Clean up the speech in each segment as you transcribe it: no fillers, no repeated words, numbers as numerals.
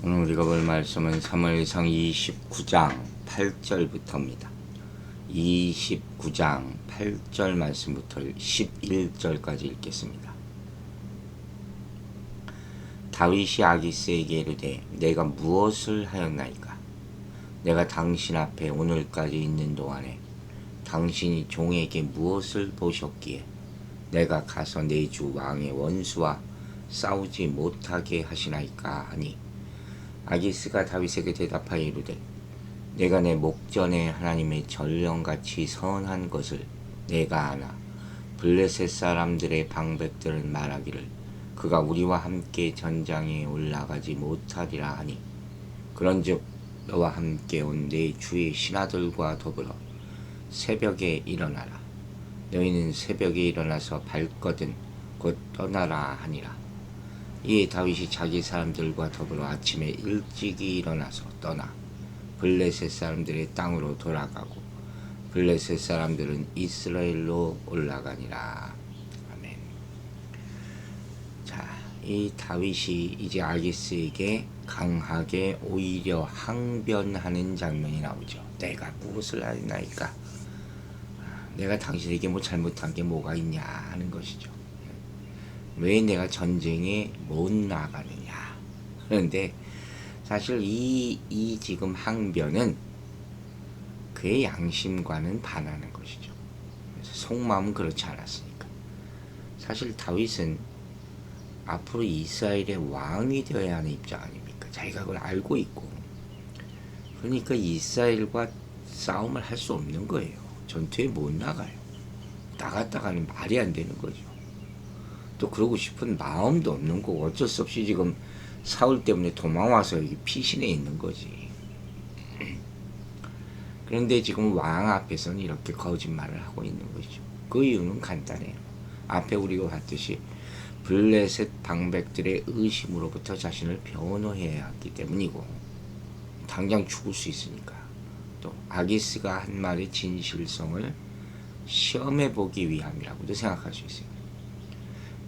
오늘 우리가 볼 말씀은 사무엘상 29장 8절부터입니다. 29장 8절 말씀부터 11절까지 읽겠습니다. 다윗이 아기스에게 이르되 내가 무엇을 하였나이까? 내가 당신 앞에 오늘까지 있는 동안에 당신이 종에게 무엇을 보셨기에 내가 가서 내 주 왕의 원수와 싸우지 못하게 하시나이까 하니, 아기스가 다윗에게 대답하여 이르되 내가 내 목전에 하나님의 전령같이 선한 것을 내가 아나 블레셋 사람들의 방백들은 말하기를 그가 우리와 함께 전장에 올라가지 못하리라 하니, 그런즉 너와 함께 온 내 주의 신하들과 더불어 새벽에 일어나라. 너희는 새벽에 일어나서 발거든 곧 떠나라 하니라. 이에 다윗이 자기 사람들과 더불어 아침에 일찍이 일어나서 떠나 블레셋 사람들의 땅으로 돌아가고 블레셋 사람들은 이스라엘로 올라가니라. 아멘. 자, 이 다윗이 이제 아기스에게 강하게 오히려 항변하는 장면이 나오죠. 내가 무엇을 하나이까? 내가 당신에게 뭐 잘못한 게 뭐가 있냐 하는 것이죠. 왜 내가 전쟁에 못 나가느냐. 그런데 사실 이 지금 항변은 그의 양심과는 반하는 것이죠. 그래서 속마음은 그렇지 않았으니까. 사실 다윗은 앞으로 이스라엘의 왕이 되어야 하는 입장 아닙니까? 자기가 그걸 알고 있고. 그러니까 이스라엘과 싸움을 할 수 없는 거예요. 전투에 못 나가요. 나갔다가는 말이 안 되는 거죠. 또 그러고 싶은 마음도 없는 거고, 어쩔 수 없이 지금 사울 때문에 도망와서 여기 피신해 있는 거지. 그런데 지금 왕 앞에서는 이렇게 거짓말을 하고 있는 거죠. 그 이유는 간단해요. 앞에 우리가 봤듯이 블레셋 방백들의 의심으로부터 자신을 변호해야 했기 때문이고, 당장 죽을 수 있으니까, 또 아기스가 한 말의 진실성을 시험해 보기 위함이라고도 생각할 수 있어요.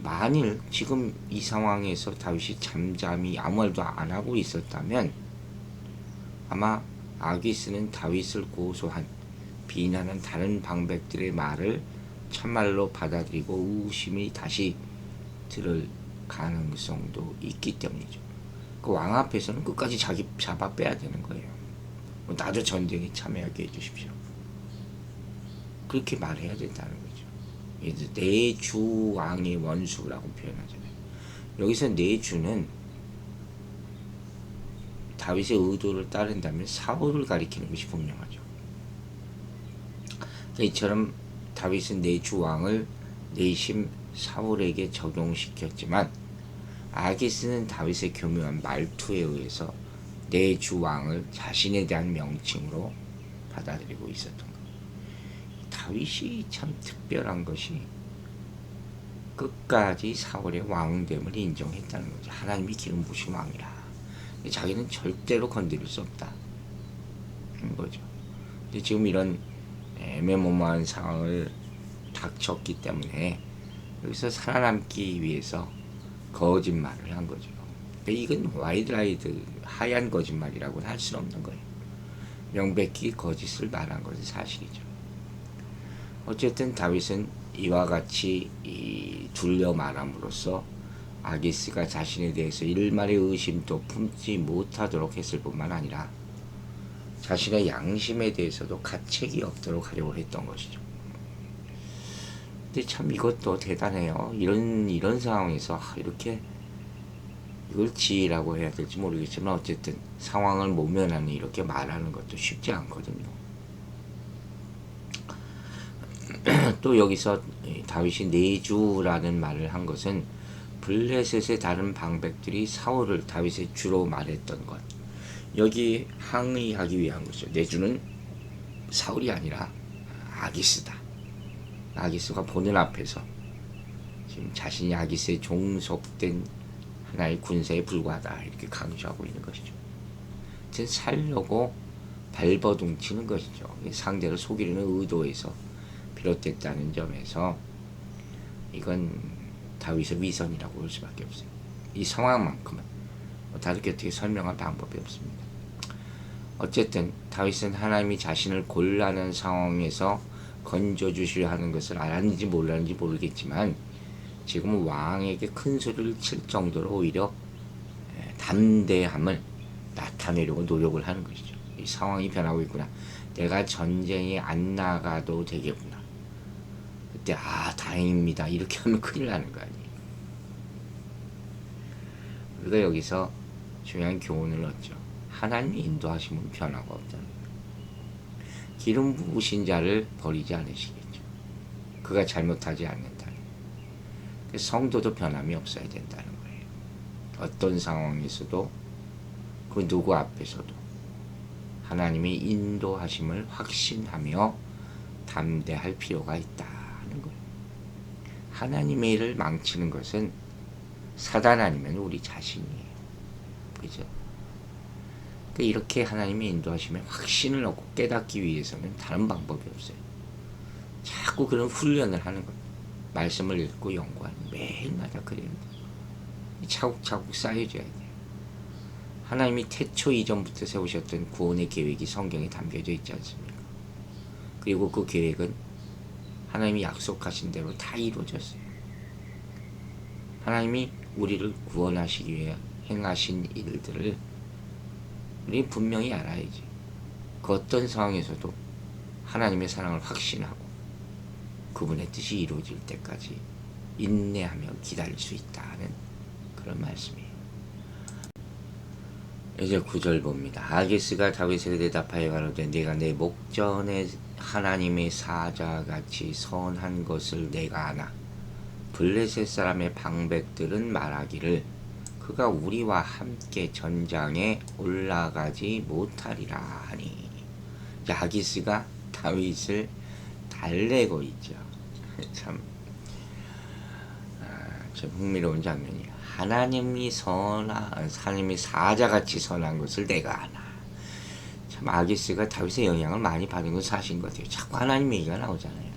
만일 지금 이 상황에서 다윗이 잠잠히 아무 말도 안 하고 있었다면 아마 아기스는 다윗을 고소한 비난한 다른 방백들의 말을 참말로 받아들이고 의심이 다시 들을 가능성도 있기 때문이죠. 그 왕 앞에서는 끝까지 자기 잡아 빼야 되는 거예요. 나도 전쟁에 참여하게 해주십시오. 그렇게 말해야 된다는 거죠. 내 주 왕의 원수라고 표현하잖아요. 여기서 내 주는 다윗의 의도를 따른다면 사울을 가리키는 것이 분명하죠. 이처럼 다윗은 내 주 왕을 내심 사울에게 적용시켰지만, 아기스는 다윗의 교묘한 말투에 의해서 내 주 왕을 자신에 대한 명칭으로 받아들이고 있었던 거예요. 다윗이 참 특별한 것이 끝까지 사울의 왕됨을 인정했다는 거죠. 하나님이 기름 부으신 왕이라. 자기는 절대로 건드릴 수 없다 하는 거죠. 근데 지금 이런 애매모호한 상황을 닥쳤기 때문에 여기서 살아남기 위해서 거짓말을 한 거죠. 이건 와이드라이드 하얀 거짓말이라고는 할 수는 없는 거예요. 명백히 거짓을 말한 것은 사실이죠. 어쨌든 다윗은 이와 같이 둘려 말함으로써 아기스가 자신에 대해서 일말의 의심도 품지 못하도록 했을 뿐만 아니라 자신의 양심에 대해서도 가책이 없도록 하려고 했던 것이죠. 근데 참 이것도 대단해요. 이런 상황에서 이렇게 이걸 지혜라고 해야 될지 모르겠지만 어쨌든 상황을 모면하는 이렇게 말하는 것도 쉽지 않거든요. 또 여기서 다윗이 내주라는 말을 한 것은 블레셋의 다른 방백들이 사울을 다윗의 주로 말했던 것, 여기 항의하기 위한 거죠. 내주는 사울이 아니라 아기스다. 아기스가 보는 앞에서 지금 자신이 아기스에 종속된 하나의 군사에 불과하다 이렇게 강조하고 있는 것이죠. 살려고 발버둥 치는 것이죠. 상대를 속이려는 의도에서 비롯됐다는 점에서 이건 다윗의 위선이라고 볼 수밖에 없어요. 이 상황만큼은 다르게 어떻게 설명할 방법이 없습니다. 어쨌든 다윗은 하나님이 자신을 곤란한 상황에서 건져주시려 하는 것을 알았는지 몰랐는지 모르겠지만 지금은 왕에게 큰 소리를 칠 정도로 오히려 담대함을 나타내려고 노력을 하는 것이죠. 이 상황이 변하고 있구나. 내가 전쟁에 안 나가도 되겠구나. 그때 다행입니다. 이렇게 하면 큰일 나는 거 아니에요. 우리가 여기서 중요한 교훈을 얻죠. 하나님의 인도하심은 변화가 없다는 거예요. 기름 부으신 자를 버리지 않으시겠죠. 그가 잘못하지 않는다는 거예요. 성도도 변함이 없어야 된다는 거예요. 어떤 상황에서도 그 누구 앞에서도 하나님의 인도하심을 확신하며 담대할 필요가 있다는 거예요. 하나님의 일을 망치는 것은 사단 아니면 우리 자신이에요. 그죠? 이렇게 하나님의 인도하심에 확신을 얻고 깨닫기 위해서는 다른 방법이 없어요. 자꾸 그런 훈련을 하는 거예요. 말씀을 읽고 연구하는 매일마다 그래야 돼요. 차곡차곡 쌓여져야 돼요. 하나님이 태초 이전부터 세우셨던 구원의 계획이 성경에 담겨져 있지 않습니까? 그리고 그 계획은 하나님이 약속하신 대로 다 이루어졌어요. 하나님이 우리를 구원하시기 위해 행하신 일들을 우리 분명히 알아야지. 그 어떤 상황에서도 하나님의 사랑을 확신하고 그분의 뜻이 이루어질 때까지 인내하며 기다릴 수 있다는 그런 말씀이에요. 이제 9절 봅니다. 아기스가 다윗에게 대답하여 가로되 내가 내 목전에 하나님의 사자같이 선한 것을 내가 아나. 블레셋 사람의 방백들은 말하기를 그가 우리와 함께 전장에 올라가지 못하리라 하니. 아기스가 다윗을 달래고 있죠. 참 흥미로운 장면이에요. 하나님이 사자같이 선한 것을 내가 아나. 참 아기스가 다윗의 영향을 많이 받은 건 사실인 것 같아요. 자꾸 하나님 얘기가 나오잖아요.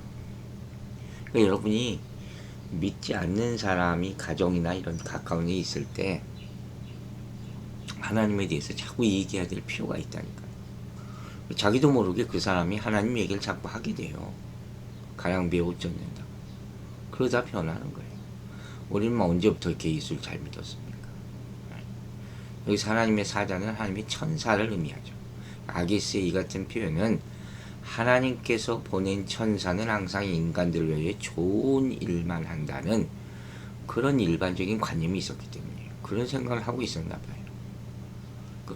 그러니까 여러분이 믿지 않는 사람이 가정이나 이런 가까운 데 있을 때 하나님에 대해서 자꾸 얘기해야 될 필요가 있다니까요. 자기도 모르게 그 사람이 하나님 얘기를 자꾸 하게 돼요. 가랑비에 옷 젖는다. 그러다 변하는 거예요. 우리는 언제부터 이렇게 예수를 잘 믿었습니까? 여기서 하나님의 사자는 하나님의 천사를 의미하죠. 아기스의 이 같은 표현은 하나님께서 보낸 천사는 항상 인간들을 위해 좋은 일만 한다는 그런 일반적인 관념이 있었기 때문이에요. 그런 생각을 하고 있었나 봐요.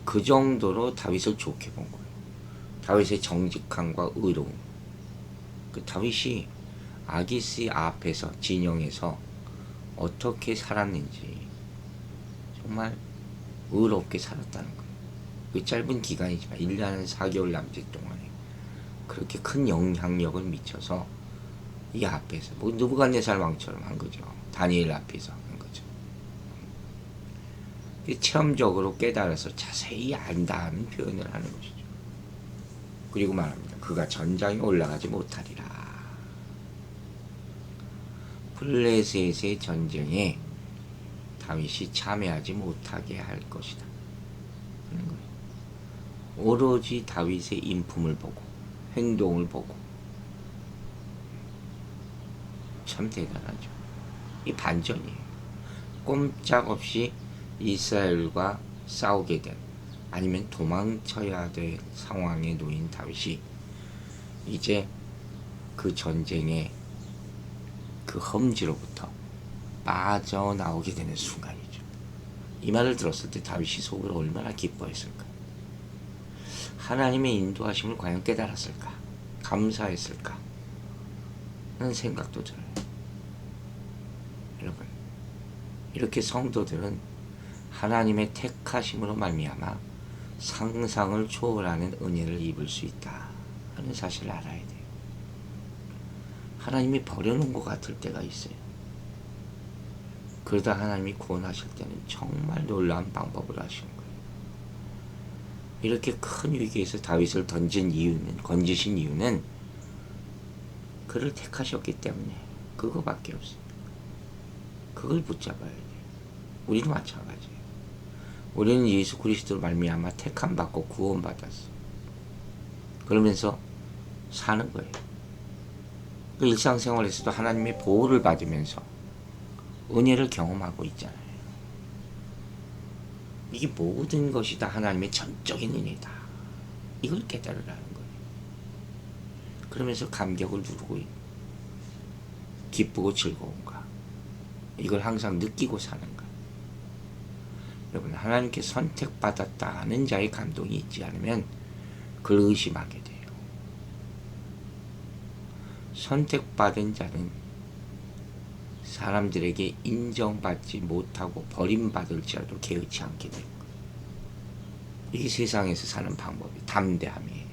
그 정도로 다윗을 좋게 본 거예요. 다윗의 정직함과 의로움. 다윗이 아기스 앞에서 진영에서 어떻게 살았는지 정말 의롭게 살았다는 거예요. 그 짧은 기간이지만 1년 4개월 남짓 동안에 그렇게 큰 영향력을 미쳐서 이 앞에서 느부갓네살 왕처럼 한 거죠. 다니엘 앞에서 한 거죠. 체험적으로 깨달아서 자세히 안다는 표현을 하는 것이죠. 그리고 말합니다. 그가 전장에 올라가지 못하리라. 블레셋의 전쟁에 다윗이 참여하지 못하게 할 것이다. 하는 거예요. 오로지 다윗의 인품을 보고 행동을 보고 참 대단하죠. 이 반전이에요. 꼼짝없이 이스라엘과 싸우게 된 아니면 도망쳐야 될 상황에 놓인 다윗이 이제 그 전쟁의 그 험지로부터 빠져나오게 되는 순간이죠. 이 말을 들었을 때 다윗이 속으로 얼마나 기뻐했을까. 하나님의 인도하심을 과연 깨달았을까, 감사했을까 하는 생각도 들어요. 여러분, 이렇게 성도들은 하나님의 택하심으로 말미암아 상상을 초월하는 은혜를 입을 수 있다 하는 사실을 알아야 돼요. 하나님이 버려놓은 것 같을 때가 있어요. 그러다 하나님이 구원하실 때는 정말 놀라운 방법을 하시는 거예요. 이렇게 큰 위기에서 다윗을 건지신 이유는 그를 택하셨기 때문에 그거밖에 없어요. 그걸 붙잡아야 돼요. 우리도 마찬가지예요. 우리는 예수 그리스도로 말미암아 택함 받고 구원 받았어. 그러면서 사는 거예요. 그 일상생활에서도 하나님의 보호를 받으면서 은혜를 경험하고 있잖아요. 이게 모든 것이 다 하나님의 전적인 은혜다. 이걸 깨달으라는 거예요. 그러면서 감격을 누르고 기쁘고 즐거운가. 이걸 항상 느끼고 사는 거예요. 여러분, 하나님께 선택받았다는 자의 감동이 있지 않으면 그걸 의심하게 돼요. 선택받은 자는 사람들에게 인정받지 못하고 버림받을지라도 개의치 않게 돼요. 이게 세상에서 사는 방법이 담대함이에요.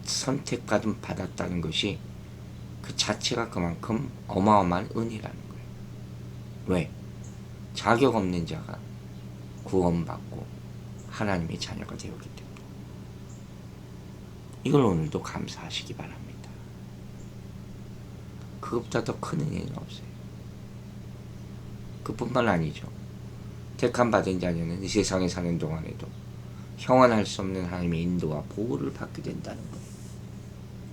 선택받은 받았다는 것이 그 자체가 그만큼 어마어마한 은혜라는 거예요. 왜? 자격 없는 자가 구원받고 하나님의 자녀가 되었기 때문에. 이걸 오늘도 감사하시기 바랍니다. 그것보다 더 큰 은혜는 없어요. 그뿐만 아니죠. 택함 받은 자녀는 이 세상에 사는 동안에도 형언할 수 없는 하나님의 인도와 보호를 받게 된다는 거예요.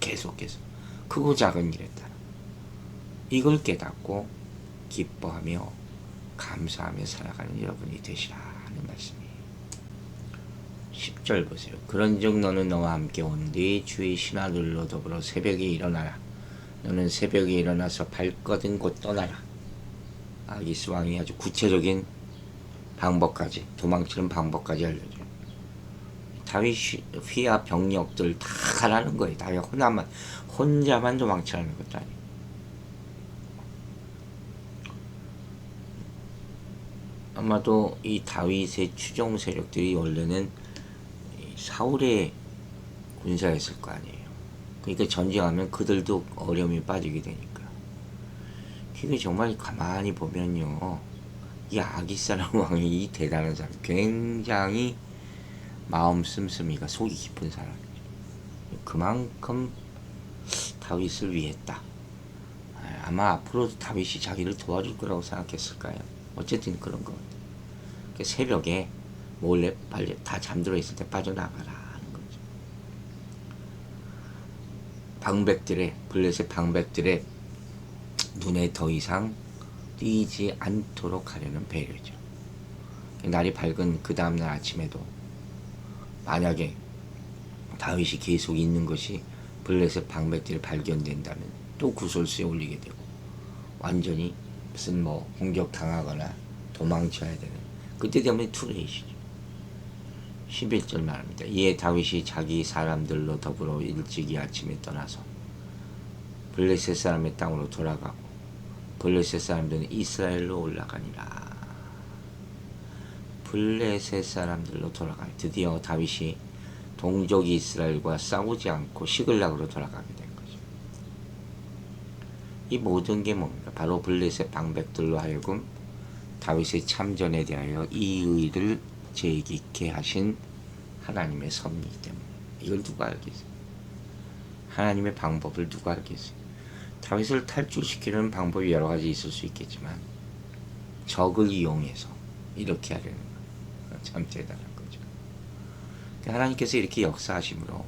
계속해서 크고 작은 일에 따라 이걸 깨닫고 기뻐하며 감사하며 살아가는 여러분이 되시라는 말씀이에요. 10절 보세요. 그런즉 너는 너와 함께 온뒤 주의 신하들로 더불어 새벽에 일어나라. 너는 새벽에 일어나서 발거든 곳 떠나라. 아기스 왕이 아주 구체적인 방법까지, 도망치는 방법까지 알려줘요. 다윗이야 병력들 다 가라는 거예요. 다윗 혼자만 도망치라는 것도 아니에요. 아마도 이 다윗의 추종 세력들이 원래는 사울의 군사였을 거 아니에요. 그러니까 전쟁하면 그들도 어려움이 빠지게 되니까. 이게 정말 가만히 보면요, 이 아기스라는 왕이 이 대단한 사람, 굉장히 마음 씀씀이가 속이 깊은 사람이죠. 그만큼 다윗을 위했다. 아마 앞으로도 다윗이 자기를 도와줄 거라고 생각했을까요? 어쨌든 그런 것 같아요. 새벽에 몰래 빨리 다 잠들어 있을 때 빠져나가라 하는 거죠. 블레셋 방백들의 눈에 더 이상 띄지 않도록 하려는 배려죠. 날이 밝은 그 다음날 아침에도 만약에 다윗이 계속 있는 것이 블레셋 방백들이 발견된다면 또 구설수에 올리게 되고 완전히 무슨 공격당하거나 도망쳐야 되는 그때 때문에 투레이시죠. 11절 말합니다. 이에 다윗이 자기 사람들로 더불어 일찍이 아침에 떠나서 블레셋 사람의 땅으로 돌아가고 블레셋 사람들은 이스라엘로 올라가니라. 블레셋 사람들로 돌아가니 드디어 다윗이 동족 이스라엘과 싸우지 않고 시글락으로 돌아가게 된 거죠. 이 모든 게 뭡니까? 바로 블레셋 방백들로 하여금 다윗의 참전에 대하여 이 의를 제기케 하신 하나님의 섭리이기 때문에. 이걸 누가 알겠어요? 하나님의 방법을 누가 알겠어요? 다윗을 탈출시키는 방법이 여러 가지 있을 수 있겠지만 적을 이용해서 이렇게 하려는 거예요. 참 대단한 거죠. 하나님께서 이렇게 역사하심으로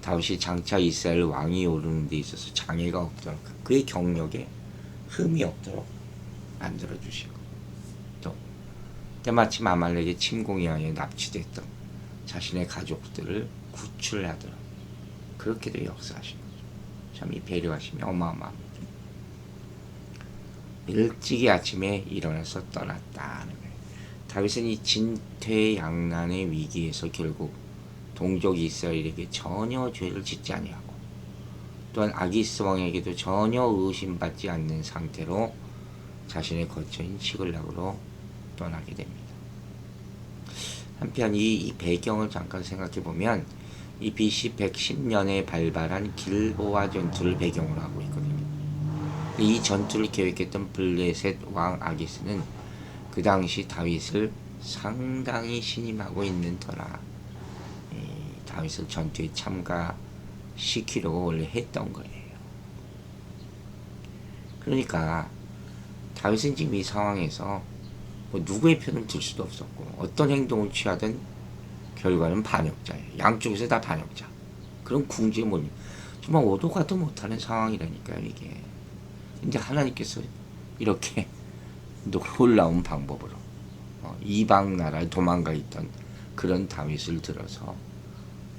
다윗이 장차 이스라엘 왕이 오르는 데 있어서 장애가 없도록, 그의 경력에 흠이 없도록 만들어 주시고, 또 때마침 아말렉의 침공에 의해 납치됐던 자신의 가족들을 구출하도록 그렇게도 역사하신 거죠. 참 이 배려하심이 어마어마합니다. 일찍이 아침에 일어나서 떠났다는 거예요. 다윗은 이 진퇴양난의 위기에서 결국 동족 이스라엘에게 전혀 죄를 짓지 아니하고 또한 아기스 왕에게도 전혀 의심받지 않는 상태로 자신의 거처인 시글락으로 떠나게 됩니다. 한편 이 배경을 잠깐 생각해 보면 이 BC 110년에 발발한 길보아 전투를 배경으로 하고 있거든요. 이 전투를 계획했던 블레셋 왕 아기스는 그 당시 다윗을 상당히 신임하고 있는 터라 다윗을 전투에 참가시키려고 원래 했던 거예요. 그러니까 다윗은 지금 이 상황에서 뭐 누구의 편을 들 수도 없었고 어떤 행동을 취하든 결과는 반역자예요. 양쪽에서 다 반역자. 그럼 궁지에 몰리 정말 오도 가도 못하는 상황이라니까요. 이게 이제 하나님께서 이렇게 놀라운 방법으로 이방 나라에 도망가 있던 그런 다윗을 들어서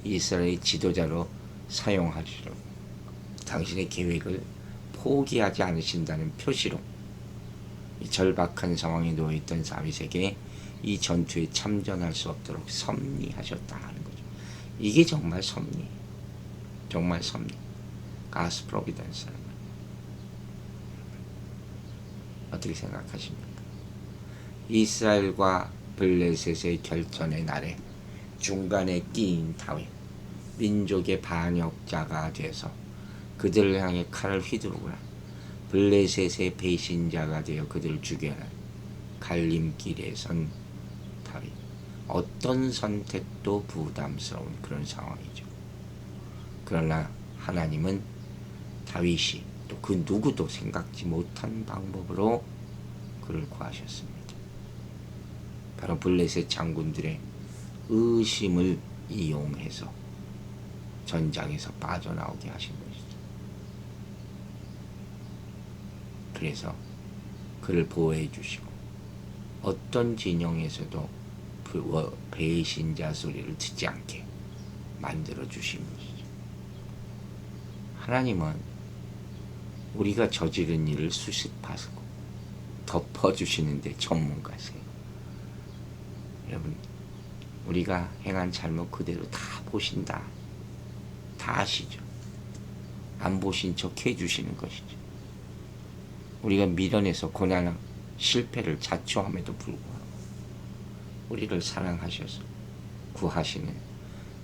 이스라엘의 지도자로 사용하시려고 당신의 계획을 포기하지 않으신다는 표시로 이 절박한 상황에 놓여있던 다윗에게 이 전투에 참전할 수 없도록 섭리하셨다 하는 거죠. 이게 정말 섭리, 정말 섭리, God's providence. 어떻게 생각하십니까? 이스라엘과 블레셋의 결전의 날에 중간에 끼인 다윗, 민족의 반역자가 돼서 그들을 향해 칼을 휘두르거나 블레셋의 배신자가 되어 그들을 죽여라 갈림길에 선 다윗. 어떤 선택도 부담스러운 그런 상황이죠. 그러나 하나님은 다윗이 또 그 누구도 생각지 못한 방법으로 그를 구하셨습니다. 바로 블레셋 장군들의 의심을 이용해서 전장에서 빠져나오게 하신 것이죠. 그래서 그를 보호해 주시고 어떤 진영에서도 배신자 소리를 듣지 않게 만들어 주신 것이죠. 하나님은 우리가 저지른 일을 수습하시고 덮어주시는데 전문가세요. 여러분, 우리가 행한 잘못 그대로 다 보신다. 다 아시죠? 안 보신 척 해주시는 것이죠. 우리가 미련해서 고난과 실패를 자초함에도 불구하고 우리를 사랑하셔서 구하시는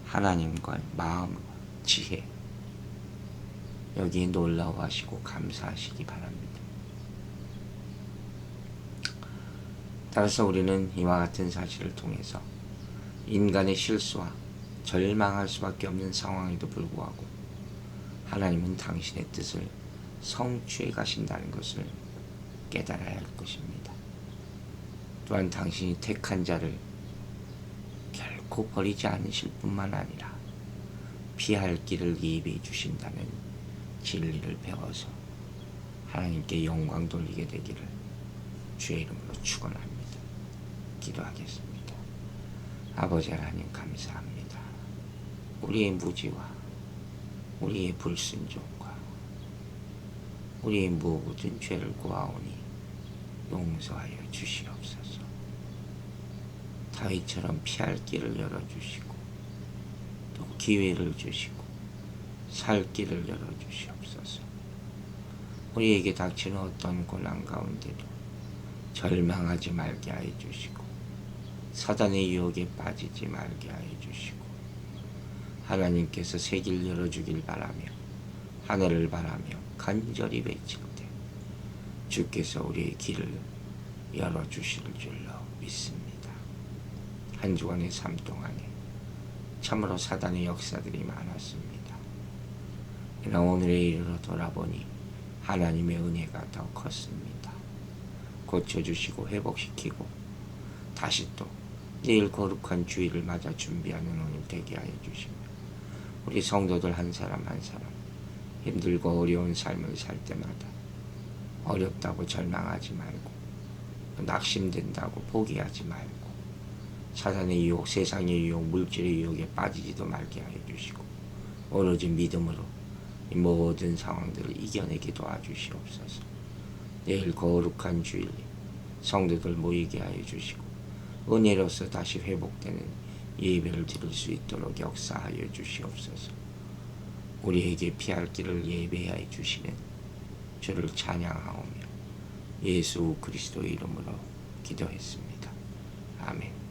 하나님과의 마음과 지혜, 여기에 놀라워하시고 감사하시기 바랍니다. 따라서 우리는 이와 같은 사실을 통해서 인간의 실수와 절망할 수밖에 없는 상황에도 불구하고 하나님은 당신의 뜻을 성취해 가신다는 것을 깨달아야 할 것입니다. 또한 당신이 택한 자를 결코 버리지 않으실 뿐만 아니라 피할 길을 예비해 주신다는 진리를 배워서 하나님께 영광 돌리게 되기를 주의 이름으로 축원합니다. 기도하겠습니다. 아버지 하나님 감사합니다. 우리의 무지와 우리의 불순종과 우리의 모든 죄를 구하오니 용서하여 주시옵소서. 다윗처럼 피할 길을 열어주시고 또 기회를 주시고 살 길을 열어주시옵소서. 우리에게 닥치는 어떤 고난 가운데도 절망하지 말게 하여 주시고 사단의 유혹에 빠지지 말게 하여 주시고 하나님께서 새 길 열어주길 바라며 하늘을 바라며 간절히 외칠 때 주께서 우리의 길을 열어주실 줄로 믿습니다. 한 주간의 삶 동안에 참으로 사단의 역사들이 많았습니다. 그러나 오늘에 이르러 돌아보니 하나님의 은혜가 더 컸습니다. 고쳐주시고 회복시키고 다시 또 내일 거룩한 주일을 맞아 준비하는 오늘 되게 하여 주시며 우리 성도들 한 사람 한 사람 힘들고 어려운 삶을 살 때마다 어렵다고 절망하지 말고 낙심된다고 포기하지 말고 사단의 유혹, 세상의 유혹, 물질의 유혹에 빠지지도 말게 하여 주시고 오로지 믿음으로 이 모든 상황들을 이겨내게 도와주시옵소서. 내일 거룩한 주일 성도들 모이게 하여 주시고 은혜로서 다시 회복되는 예배를 드릴 수 있도록 역사하여 주시옵소서. 우리에게 피할 길을 예배하여 주시는 주를 찬양하오며 예수 그리스도의 이름으로 기도했습니다. 아멘.